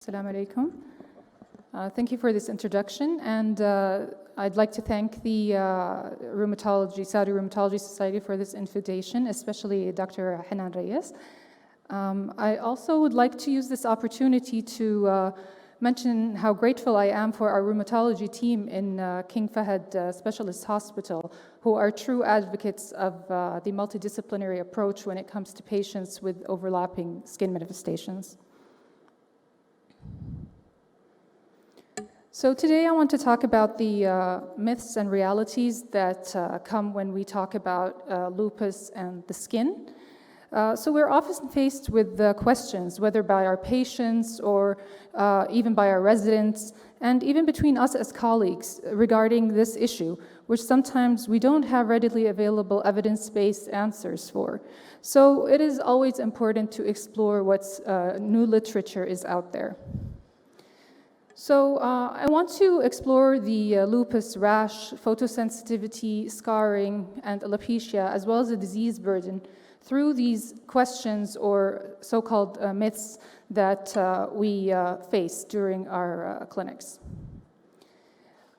Assalamu alaikum. Thank you for this introduction, and I'd like to thank the Saudi Rheumatology Society for this invitation, especially Dr. Hanan Reyes. I also would like to use this opportunity to mention how grateful I am for our rheumatology team in King Fahd Specialist Hospital, who are true advocates of the multidisciplinary approach when it comes to patients with overlapping skin manifestations. So today I want to talk about the myths and realities that come when we talk about lupus and the skin. So we're often faced with questions, whether by our patients or even by our residents, and even between us as colleagues regarding this issue, which sometimes we don't have readily available evidence-based answers for. So it is always important to explore what's new literature is out there. So I want to explore the lupus rash, photosensitivity, scarring, and alopecia, as well as the disease burden through these questions or so-called myths that we face during our clinics.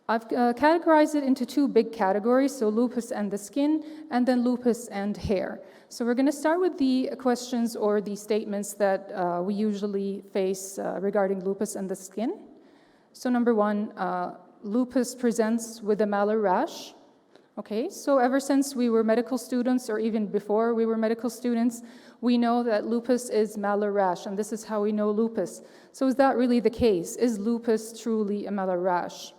I've categorized it into two big categories, so lupus and the skin, and then lupus and hair. So we're going to start with the questions or the statements that we usually face regarding lupus and the skin. So number one, lupus presents with a malar rash. Okay, so ever since we were medical students, or even before we were medical students, we know that lupus is malar rash, and this is how we know lupus. So is that really the case? Is lupus truly a malar rash?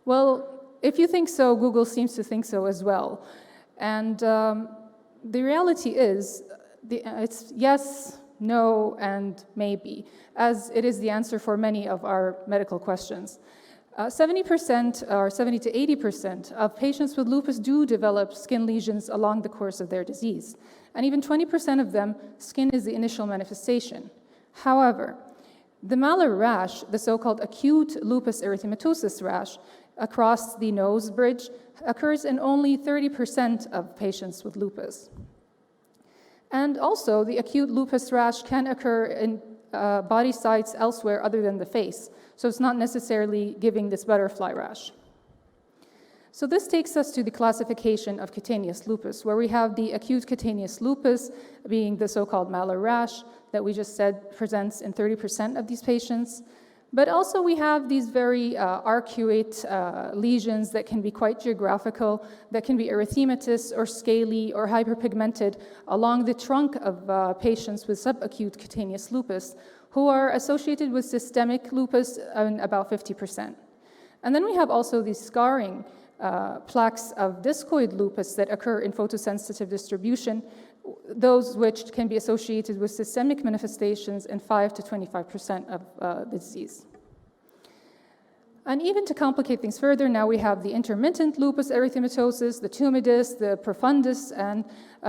Well, if you think so, Google seems to think so as well. And the reality is, it's yes, no, and maybe, as it is the answer for many of our medical questions. 70% or 70 to 80% of patients with lupus do develop skin lesions along the course of their disease. And even 20% of them, skin is the initial manifestation. However, the malar rash, the so-called acute lupus erythematosus rash across the nose bridge, occurs in only 30% of patients with lupus. And also, the acute lupus rash can occur in body sites elsewhere other than the face. So it's not necessarily giving this butterfly rash. So this takes us to the classification of cutaneous lupus, where we have the acute cutaneous lupus being the so-called malar rash that we just said presents in 30% of these patients. But also we have these very arcuate lesions that can be quite geographical, that can be erythematous or scaly or hyperpigmented along the trunk of patients with subacute cutaneous lupus who are associated with systemic lupus in about 50%. And then we have also these scarring plaques of discoid lupus that occur in photosensitive distribution, those which can be associated with systemic manifestations in 5 to 25% of the disease. And even to complicate things further, now we have the intermittent lupus erythematosus, the tumidus, the profundus, and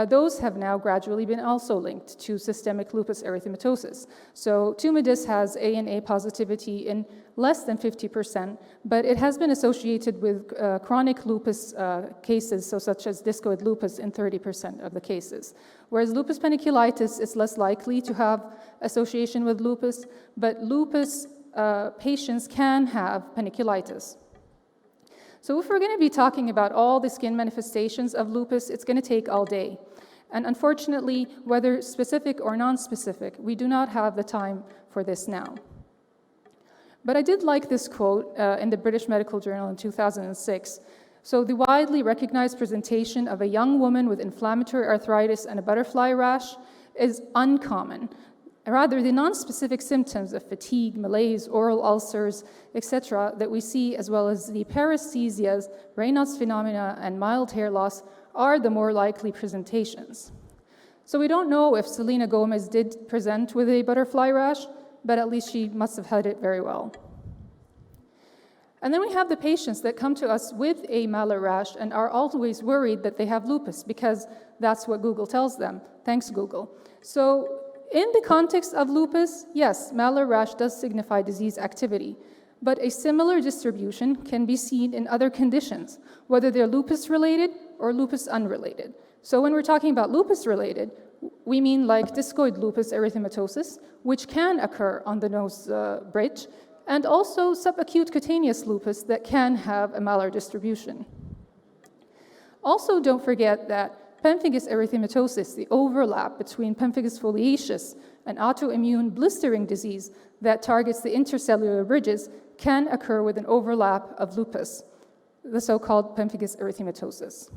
those have now gradually been also linked to systemic lupus erythematosus. So tumidus has ANA positivity in less than 50%, but it has been associated with chronic lupus cases, so such as discoid lupus in 30% of the cases. Whereas lupus paniculatus is less likely to have association with lupus, but lupus patients can have paniculitis. So if we're going to be talking about all the skin manifestations of lupus, it's going to take all day. And unfortunately, whether specific or non-specific, we do not have the time for this now. But I did like this quote in the British Medical Journal in 2006. So the widely recognized presentation of a young woman with inflammatory arthritis and a butterfly rash is uncommon. Rather, the non-specific symptoms of fatigue, malaise, oral ulcers, etc. that we see, as well as the paresthesias, Raynaud's phenomena, and mild hair loss are the more likely presentations. So we don't know if Selena Gomez did present with a butterfly rash, but at least she must have had it very well. And then we have the patients that come to us with a malar rash and are always worried that they have lupus because that's what Google tells them. Thanks, Google. So in the context of lupus, yes, malar rash does signify disease activity, but a similar distribution can be seen in other conditions, whether they're lupus-related or lupus unrelated. So when we're talking about lupus-related, We mean like discoid lupus erythematosus, which can occur on the nose bridge, and also subacute cutaneous lupus that can have a malar distribution. Also, don't forget that pemphigus erythematosus, the overlap between pemphigus foliaceus and autoimmune blistering disease that targets the intercellular bridges, can occur with an overlap of lupus, the so-called pemphigus erythematosus.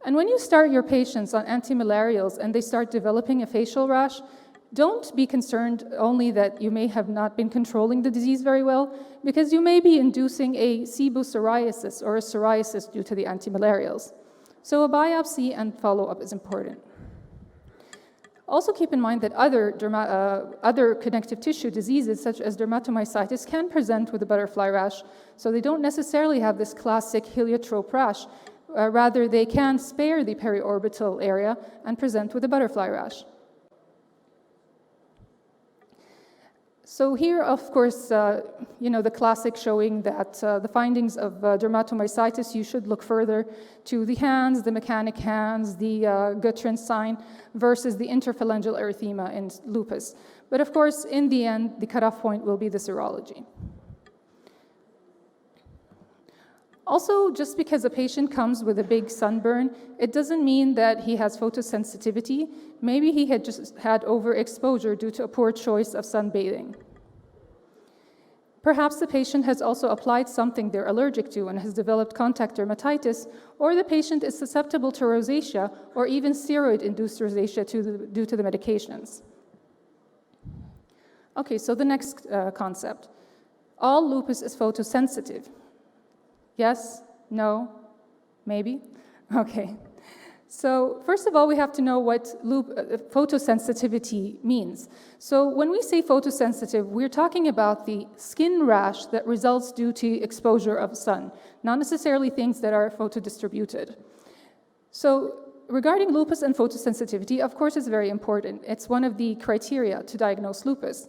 And when you start your patients on antimalarials and they start developing a facial rash, don't be concerned only that you may have not been controlling the disease very well, because you may be inducing a sebopsoriasis or a psoriasis due to the antimalarials. So a biopsy and follow-up is important. Also keep in mind that other connective tissue diseases, such as dermatomyositis, can present with a butterfly rash, so they don't necessarily have this classic heliotrope rash. Rather, they can spare the periorbital area and present with a butterfly rash. So here, of course, the classic showing that the findings of dermatomyositis, you should look further to the hands, the mechanic hands, the Gutrin sign, versus the interphalangeal erythema in lupus. But of course, in the end, the cutoff point will be the serology. Also, just because a patient comes with a big sunburn, it doesn't mean that he has photosensitivity. Maybe he had just had overexposure due to a poor choice of sunbathing. Perhaps the patient has also applied something they're allergic to and has developed contact dermatitis, or the patient is susceptible to rosacea or even steroid-induced rosacea due to the medications. Okay, so the next concept. All lupus is photosensitive. Yes? No? Maybe? Okay. So first of all, we have to know what photosensitivity means. So when we say photosensitive, we're talking about the skin rash that results due to exposure of sun, not necessarily things that are photodistributed. So regarding lupus and photosensitivity, of course, it's very important. It's one of the criteria to diagnose lupus.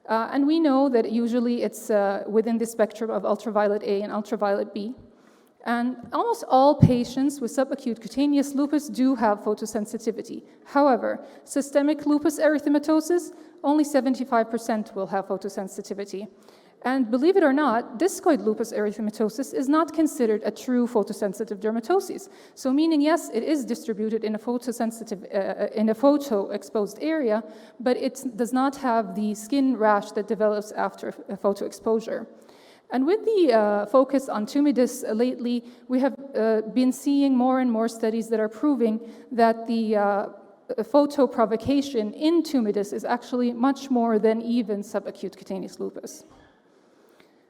And we know that usually it's within the spectrum of ultraviolet A and ultraviolet B. And almost all patients with subacute cutaneous lupus do have photosensitivity. However, systemic lupus erythematosus, only 75% will have photosensitivity. And believe it or not, discoid lupus erythematosus is not considered a true photosensitive dermatosis. So meaning, yes, it is distributed in a photo-exposed area, but it does not have the skin rash that develops after a photo-exposure. And with the focus on tumidus lately, we have been seeing more and more studies that are proving that the photoprovocation in tumidus is actually much more than even subacute cutaneous lupus.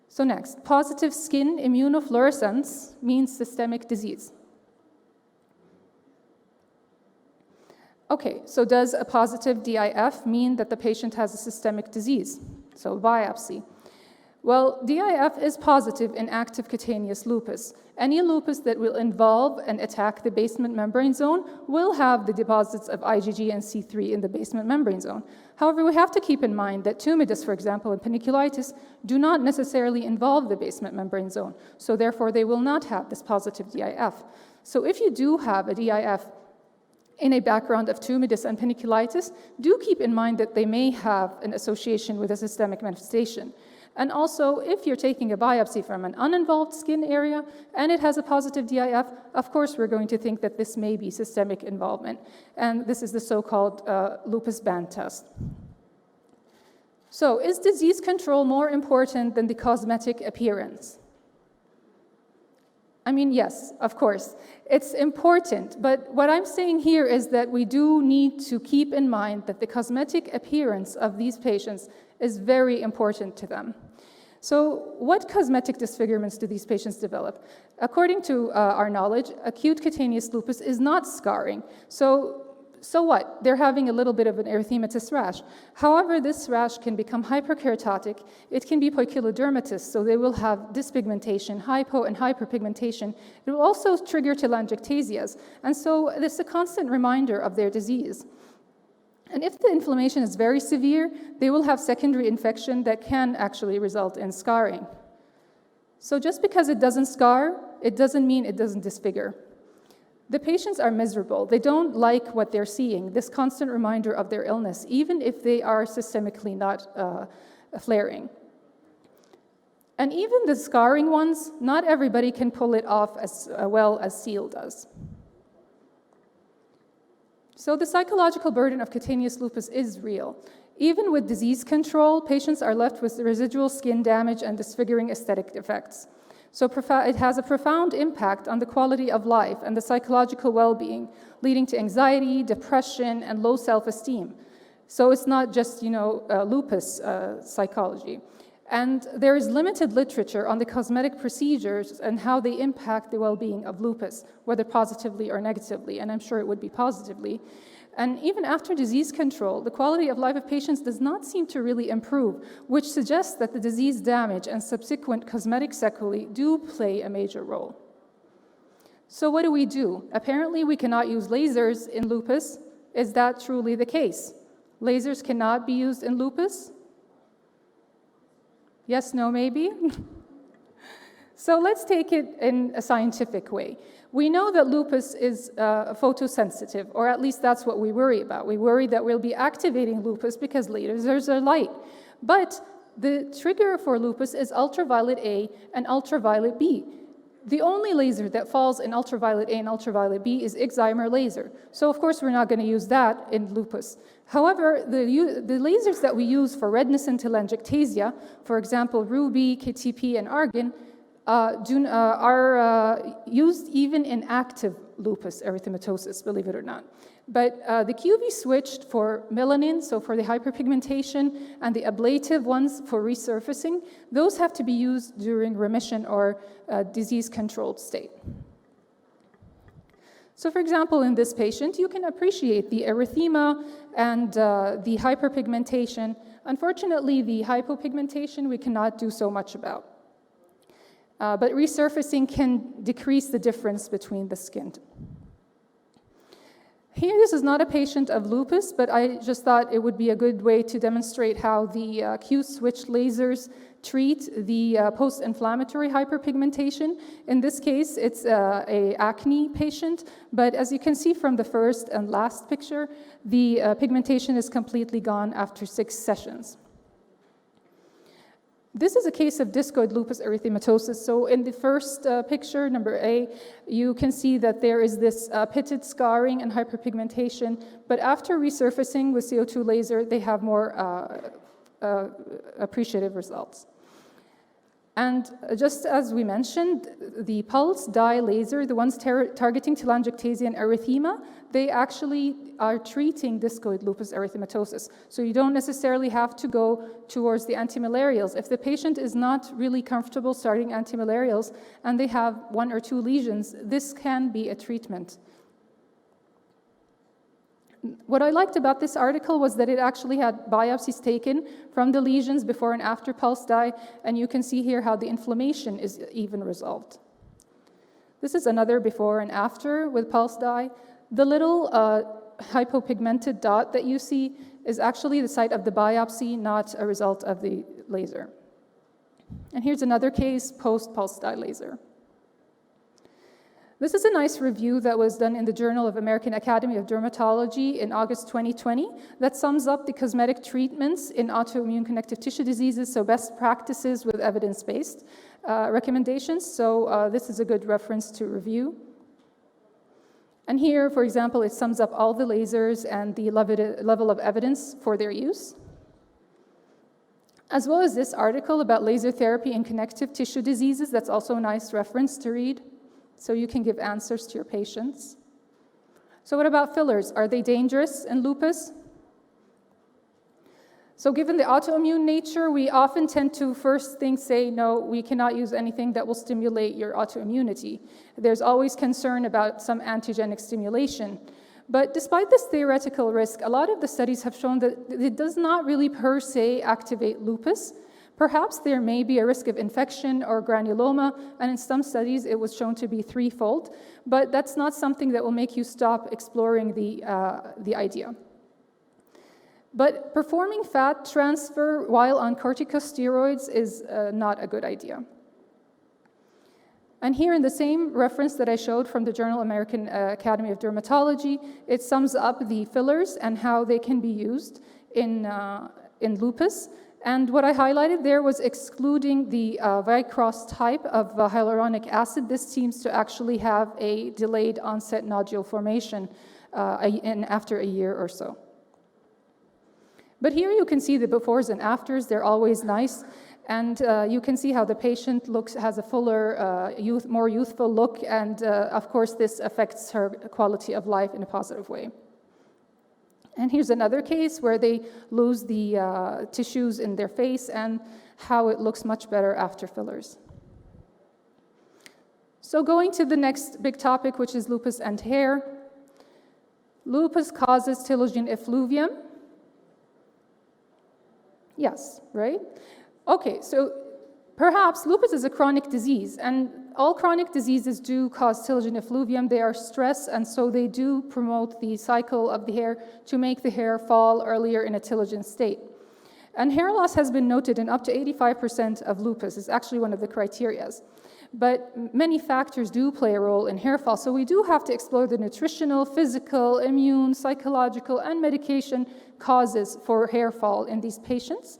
So next, positive skin immunofluorescence means systemic disease. Okay, so does a positive DIF mean that the patient has a systemic disease? So biopsy. Well, DIF is positive in active cutaneous lupus. Any lupus that will involve and attack the basement membrane zone will have the deposits of IgG and C3 in the basement membrane zone. However, we have to keep in mind that tumidus, for example, and paniculitis do not necessarily involve the basement membrane zone, so therefore they will not have this positive DIF. So if you do have a DIF in a background of tumidus and paniculitis, do keep in mind that they may have an association with a systemic manifestation. And also, if you're taking a biopsy from an uninvolved skin area and it has a positive DIF, of course we're going to think that this may be systemic involvement. And this is the so-called lupus band test. So, is disease control more important than the cosmetic appearance? I mean, yes, of course. It's important, but what I'm saying here is that we do need to keep in mind that the cosmetic appearance of these patients is very important to them. So what cosmetic disfigurements do these patients develop? According to our knowledge, acute cutaneous lupus is not scarring. So what? They're having a little bit of an erythematous rash. However, this rash can become hyperkeratotic. It can be poikilodermatous, so they will have dyspigmentation, hypo and hyperpigmentation. It will also trigger telangiectasias, and so this is a constant reminder of their disease. And if the inflammation is very severe, they will have secondary infection that can actually result in scarring. So just because it doesn't scar, it doesn't mean it doesn't disfigure. The patients are miserable. They don't like what they're seeing, this constant reminder of their illness, even if they are systemically not flaring. And even the scarring ones, not everybody can pull it off as well as Seal does. So the psychological burden of cutaneous lupus is real. Even with disease control, patients are left with residual skin damage and disfiguring aesthetic effects. So it has a profound impact on the quality of life and the psychological well-being, leading to anxiety, depression, and low self-esteem. So it's not just, lupus psychology. And there is limited literature on the cosmetic procedures and how they impact the well-being of lupus, whether positively or negatively, and I'm sure it would be positively. And even after disease control, the quality of life of patients does not seem to really improve, which suggests that the disease damage and subsequent cosmetic sequelae do play a major role. So what do? Apparently, we cannot use lasers in lupus. Is that truly the case? Lasers cannot be used in lupus? Yes, no, maybe? So let's take it in a scientific way. We know that lupus is photosensitive, or at least that's what we worry about. We worry that we'll be activating lupus because lasers are light. But the trigger for lupus is ultraviolet A and ultraviolet B. The only laser that falls in ultraviolet A and ultraviolet B is excimer laser. So of course we're not going to use that in lupus. However, the lasers that we use for redness and telangiectasia, for example, Ruby, KTP, and argon, are used even in active lupus erythematosus, believe it or not. But the QV switched for melanin, so for the hyperpigmentation, and the ablative ones for resurfacing, those have to be used during remission or disease-controlled state. So for example, in this patient, you can appreciate the erythema and the hyperpigmentation. Unfortunately, the hypopigmentation we cannot do so much about. But resurfacing can decrease the difference between the skin. Here, this is not a patient of lupus, but I just thought it would be a good way to demonstrate how the Q-switch lasers treat the post-inflammatory hyperpigmentation. In this case, it's an acne patient, but as you can see from the first and last picture, the pigmentation is completely gone after 6 sessions. This is a case of discoid lupus erythematosus. So in the first picture, number A, you can see that there is this pitted scarring and hyperpigmentation, but after resurfacing with CO2 laser, they have more appreciative results. And just as we mentioned, the pulse dye laser, the ones targeting telangiectasia and erythema, they actually are treating discoid lupus erythematosus. So you don't necessarily have to go towards the antimalarials. If the patient is not really comfortable starting antimalarials and they have 1 or 2 lesions, this can be a treatment. What I liked about this article was that it actually had biopsies taken from the lesions before and after pulse dye, and you can see here how the inflammation is even resolved. This is another before and after with pulse dye. The little hypopigmented dot that you see is actually the site of the biopsy, not a result of the laser. And here's another case post-pulse dye laser. This is a nice review that was done in the Journal of American Academy of Dermatology in August 2020 that sums up the cosmetic treatments in autoimmune connective tissue diseases, so best practices with evidence-based recommendations. So this is a good reference to review. And here, for example, it sums up all the lasers and the level of evidence for their use, as well as this article about laser therapy in connective tissue diseases. That's also a nice reference to read, so you can give answers to your patients. So what about fillers? Are they dangerous in lupus? So given the autoimmune nature, we often tend to first say, no, we cannot use anything that will stimulate your autoimmunity. There's always concern about some antigenic stimulation. But despite this theoretical risk, a lot of the studies have shown that it does not really per se activate lupus. Perhaps there may be a risk of infection or granuloma, and in some studies it was shown to be 3-fold, but that's not something that will make you stop exploring the idea. But performing fat transfer while on corticosteroids is not a good idea. And here in the same reference that I showed from the Journal American Academy of Dermatology, it sums up the fillers and how they can be used in lupus. And what I highlighted there was excluding the Vicross type of hyaluronic acid. This seems to actually have a delayed onset nodule formation after a year or so. But here you can see the befores and afters. They're always nice. And you can see how the patient has a fuller, more youthful look. And of course, this affects her quality of life in a positive way. And here's another case where they lose the tissues in their face and how it looks much better after fillers. So going to the next big topic, which is lupus and hair. Lupus causes telogen effluvium. Yes, right? Okay, so perhaps lupus is a chronic disease, and all chronic diseases do cause telogen effluvium. They are stress, and so they do promote the cycle of the hair to make the hair fall earlier in a telogen state. And hair loss has been noted in up to 85% of lupus. It's actually one of the criterias. But many factors do play a role in hair fall, so we do have to explore the nutritional, physical, immune, psychological, and medication causes for hair fall in these patients.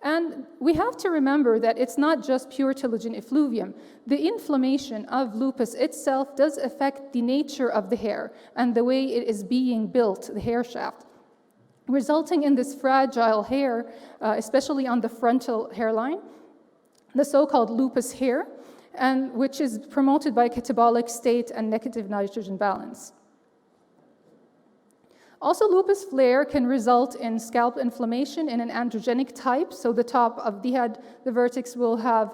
And we have to remember that it's not just pure telogen effluvium. The inflammation of lupus itself does affect the nature of the hair and the way it is being built, the hair shaft, resulting in this fragile hair, especially on the frontal hairline, the so-called lupus hair, and which is promoted by catabolic state and negative nitrogen balance. Also, lupus flare can result in scalp inflammation in an androgenic type, so the top of the head, the vertex, will have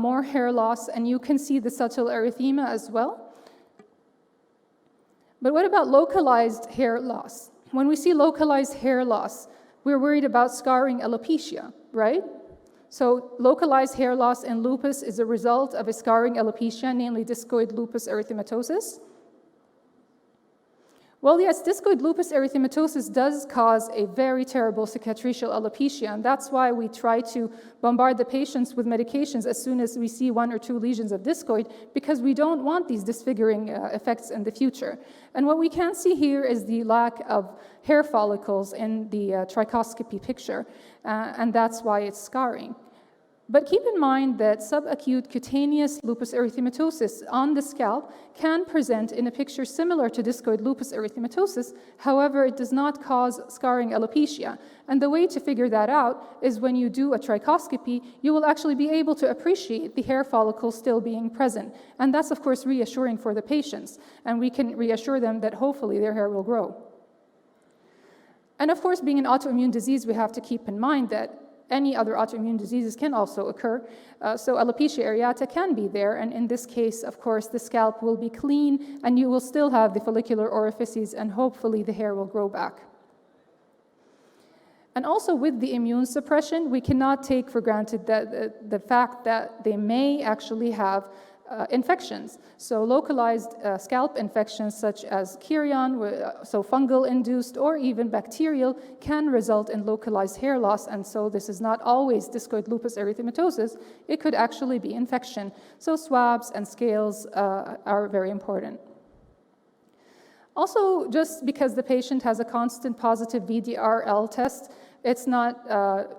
more hair loss, and you can see the subtle erythema as well. But what about localized hair loss? When we see localized hair loss, we're worried about scarring alopecia, right? So localized hair loss in lupus is a result of a scarring alopecia, namely discoid lupus erythematosus. Well, yes, discoid lupus erythematosus does cause a very terrible cicatricial alopecia, and that's why we try to bombard the patients with medications as soon as we see 1 or 2 lesions of discoid, because we don't want these disfiguring effects in the future. And what we can see here is the lack of hair follicles in the trichoscopy picture, and that's why it's scarring. But keep in mind that subacute cutaneous lupus erythematosus on the scalp can present in a picture similar to discoid lupus erythematosus. However, it does not cause scarring alopecia. And the way to figure that out is when you do a trichoscopy, you will actually be able to appreciate the hair follicles still being present. And that's, of course, reassuring for the patients. And we can reassure them that hopefully their hair will grow. And of course, being an autoimmune disease, we have to keep in mind that any other autoimmune diseases can also occur. So alopecia areata can be there, and in this case, of course, the scalp will be clean, and you will still have the follicular orifices, and hopefully the hair will grow back. And also with the immune suppression, we cannot take for granted that the fact that they may actually have infections. So localized scalp infections such as Kirion, so fungal-induced or even bacterial, can result in localized hair loss, and so this is not always discoid lupus erythematosus. It could actually be infection. So swabs and scales are very important. Also, just because the patient has a constant positive VDRL test, it's not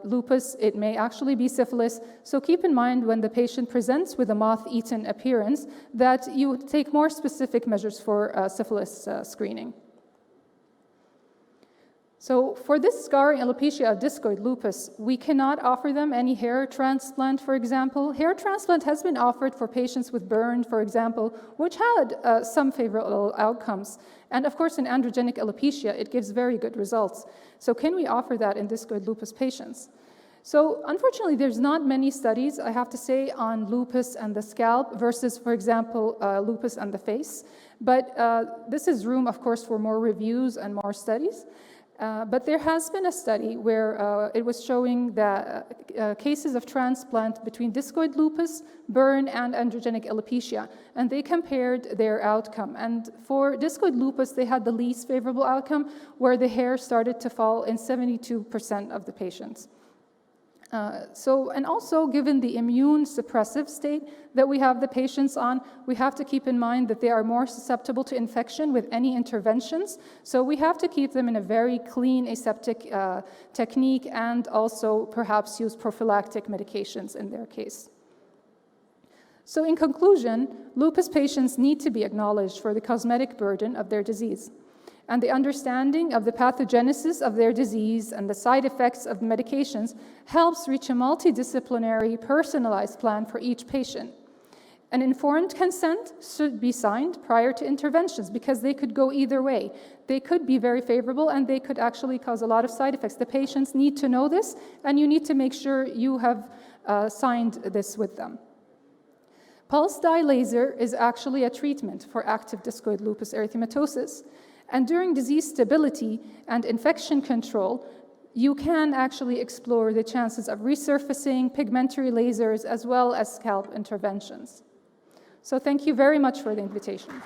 lupus, it may actually be syphilis. So keep in mind when the patient presents with a moth-eaten appearance that you take more specific measures for syphilis screening. So for this scarring alopecia of discoid lupus, we cannot offer them any hair transplant, for example. Hair transplant has been offered for patients with burn, for example, which had some favorable outcomes. And of course, in androgenic alopecia, it gives very good results. So can we offer that in discoid lupus patients? So unfortunately, there's not many studies, I have to say, on lupus and the scalp versus, for example, lupus and the face. But this is room, of course, for more reviews and more studies. But there has been a study where it was showing that cases of transplant between discoid lupus, burn, and androgenic alopecia, and they compared their outcome. And for discoid lupus, they had the least favorable outcome, where the hair started to fall in 72% of the patients. And also, given the immune suppressive state that we have the patients on, we have to keep in mind that they are more susceptible to infection with any interventions. So we have to keep them in a very clean aseptic technique, and also perhaps use prophylactic medications in their case. So in conclusion, lupus patients need to be acknowledged for the cosmetic burden of their disease. And the understanding of the pathogenesis of their disease and the side effects of medications helps reach a multidisciplinary, personalized plan for each patient. An informed consent should be signed prior to interventions, because they could go either way. They could be very favorable, and they could actually cause a lot of side effects. The patients need to know this, and you need to make sure you have signed this with them. Pulse dye laser is actually a treatment for active discoid lupus erythematosus. And during disease stability and infection control, you can actually explore the chances of resurfacing, pigmentary lasers, as well as scalp interventions. So thank you very much for the invitation.